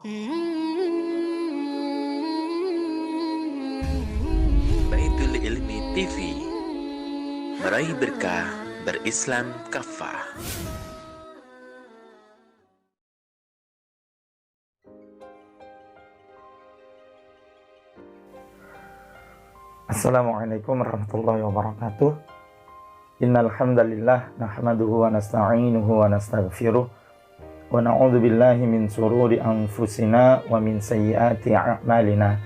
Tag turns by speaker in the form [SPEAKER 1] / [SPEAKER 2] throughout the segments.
[SPEAKER 1] Baitul Ilmi TV, meraih berkah berislam kafah.
[SPEAKER 2] Assalamualaikum warahmatullahi wabarakatuh. Innal hamdalillah nahmaduhu wa nasta'inuhu wa nastaghfiruh wa na'udzu billahi min sururi anfusina wa min sayyiati a'malina.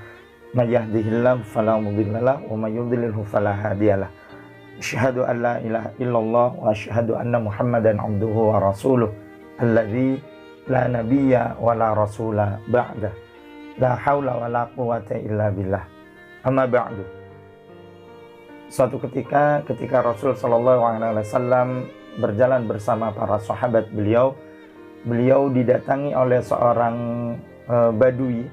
[SPEAKER 2] May yahdihillahu fala mudhillalah wa may yudlilhu fala hadiyalah. Asyhadu an la ilaha illallah wa asyhadu anna Muhammadan abduhu wa rasuluh alladzi la nabiyya wa la rasula ba'da. La haula wa la quwwata illa billah. Amma ba'du. Suatu ketika Rasul Shallallahu Alaihi Wasallam berjalan bersama para sahabat beliau didatangi oleh seorang badui,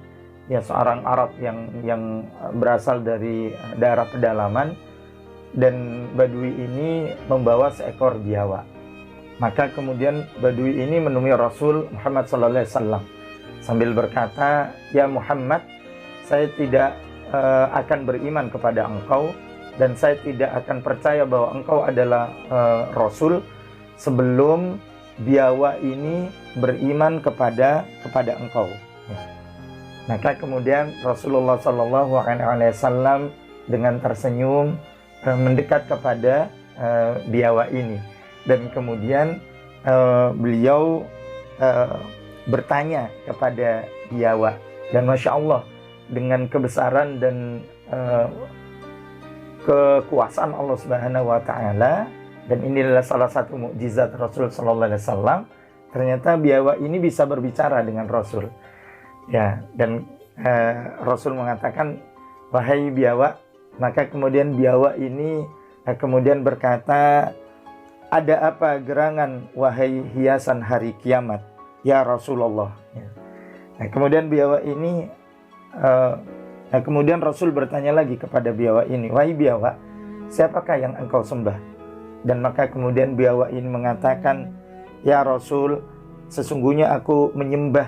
[SPEAKER 2] ya seorang Arab yang berasal dari daerah pedalaman, dan badui ini membawa seekor biawak. Maka kemudian badui ini menemui Rasul Muhammad Sallallahu Alaihi Wasallam sambil berkata, "Ya Muhammad, saya tidak akan beriman kepada engkau, dan saya tidak akan percaya bahwa engkau adalah Rasul sebelum biawak ini beriman kepada engkau." Maka kemudian Rasulullah Shallallahu Alaihi Wasallam dengan tersenyum mendekat kepada biawak ini, dan kemudian beliau bertanya kepada biawak, dan masya Allah dengan kebesaran dan kekuasaan Allah Subhanahu wa taala, dan ini adalah salah satu mukjizat Rasul sallallahu alaihi wasallam, ternyata biawak ini bisa berbicara dengan Rasul. Ya, dan Rasul mengatakan, "Wahai biawak." Maka kemudian biawak ini kemudian berkata, "Ada apa gerangan wahai hiasan hari kiamat, ya Rasulullah?" Ya. Nah, kemudian biawak ini kemudian Rasul bertanya lagi kepada biawak ini, "Wahai biawak, siapakah yang engkau sembah?" Dan maka kemudian biawak ini mengatakan, "Ya Rasul, sesungguhnya aku menyembah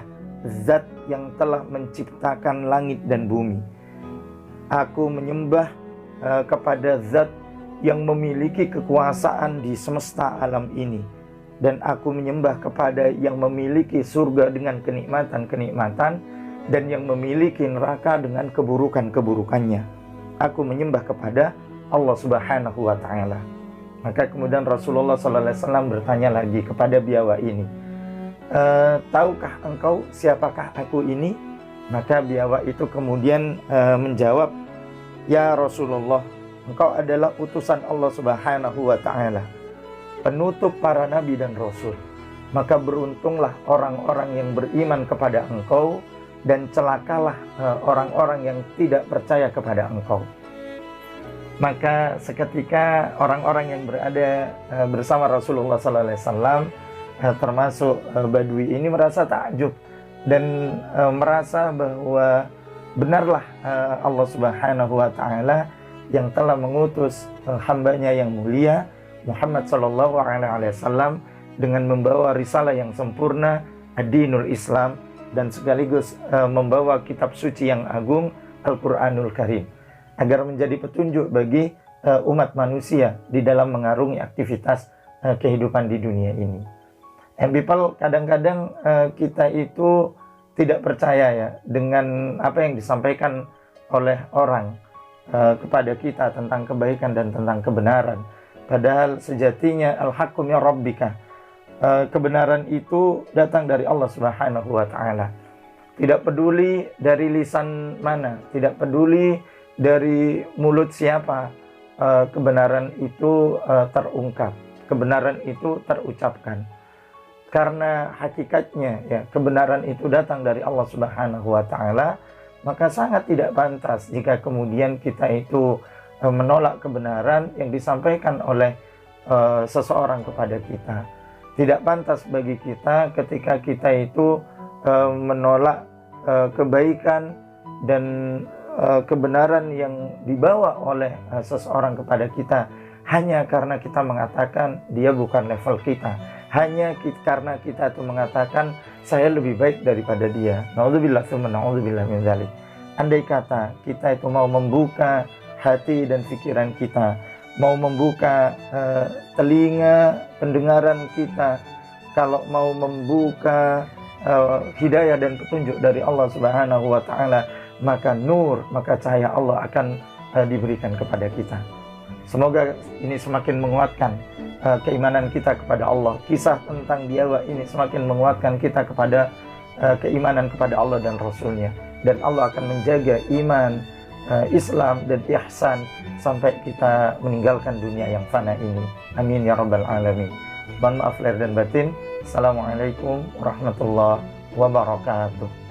[SPEAKER 2] zat yang telah menciptakan langit dan bumi. Aku menyembah kepada zat yang memiliki kekuasaan di semesta alam ini. Dan aku menyembah kepada yang memiliki surga dengan kenikmatan-kenikmatan, dan yang memiliki neraka dengan keburukan-keburukannya. Aku menyembah kepada Allah Subhanahu wa taala." Maka kemudian Rasulullah sallallahu alaihi wasallam bertanya lagi kepada biawak ini, "Tahukah engkau siapakah aku ini?" Maka biawak itu kemudian menjawab, "Ya Rasulullah, engkau adalah utusan Allah Subhanahu wa taala, penutup para nabi dan rasul. Maka beruntunglah orang-orang yang beriman kepada engkau, dan celakalah orang-orang yang tidak percaya kepada engkau." Maka seketika orang-orang yang berada bersama Rasulullah SAW, termasuk badui ini, merasa takjub dan merasa bahwa benarlah Allah Subhanahu wa taala yang telah mengutus hambanya yang mulia Muhammad Sallallahu Alaihi Wasallam dengan membawa risalah yang sempurna, ad-dinul Islam, dan sekaligus membawa kitab suci yang agung, Al-Quranul Karim, agar menjadi petunjuk bagi umat manusia di dalam mengarungi aktivitas kehidupan di dunia ini. And people, kadang-kadang kita itu tidak percaya ya dengan apa yang disampaikan oleh orang kepada kita tentang kebaikan dan tentang kebenaran. Padahal sejatinya al-haqqu min rabbika, kebenaran itu datang dari Allah Subhanahu wa taala. Tidak peduli dari lisan mana, tidak peduli dari mulut siapa, kebenaran itu terungkap, kebenaran itu terucapkan. Karena hakikatnya ya, kebenaran itu datang dari Allah Subhanahu wa taala, maka sangat tidak pantas jika kemudian kita itu menolak kebenaran yang disampaikan oleh seseorang kepada kita. Tidak pantas bagi kita ketika kita itu menolak kebaikan dan kebenaran yang dibawa oleh seseorang kepada kita hanya karena kita mengatakan dia bukan level kita, hanya karena kita itu mengatakan saya lebih baik daripada dia. Na'udzubillah tsumma na'udzubillah min dzalik. Andai kata kita itu mau membuka hati dan pikiran kita, mau membuka telinga pendengaran kita, kalau mau membuka hidayah dan petunjuk dari Allah Subhanahu wa taala, maka nur, maka cahaya Allah akan diberikan kepada kita. Semoga ini semakin menguatkan keimanan kita kepada Allah. Kisah tentang biawak ini semakin menguatkan kita kepada keimanan kepada Allah dan Rasulnya. Dan Allah akan menjaga iman, Islam dan ihsan sampai kita meninggalkan dunia yang fana ini. Amin ya rabbal alamin. Mohon maaf lahir dan batin. Assalamualaikum warahmatullahi wabarakatuh.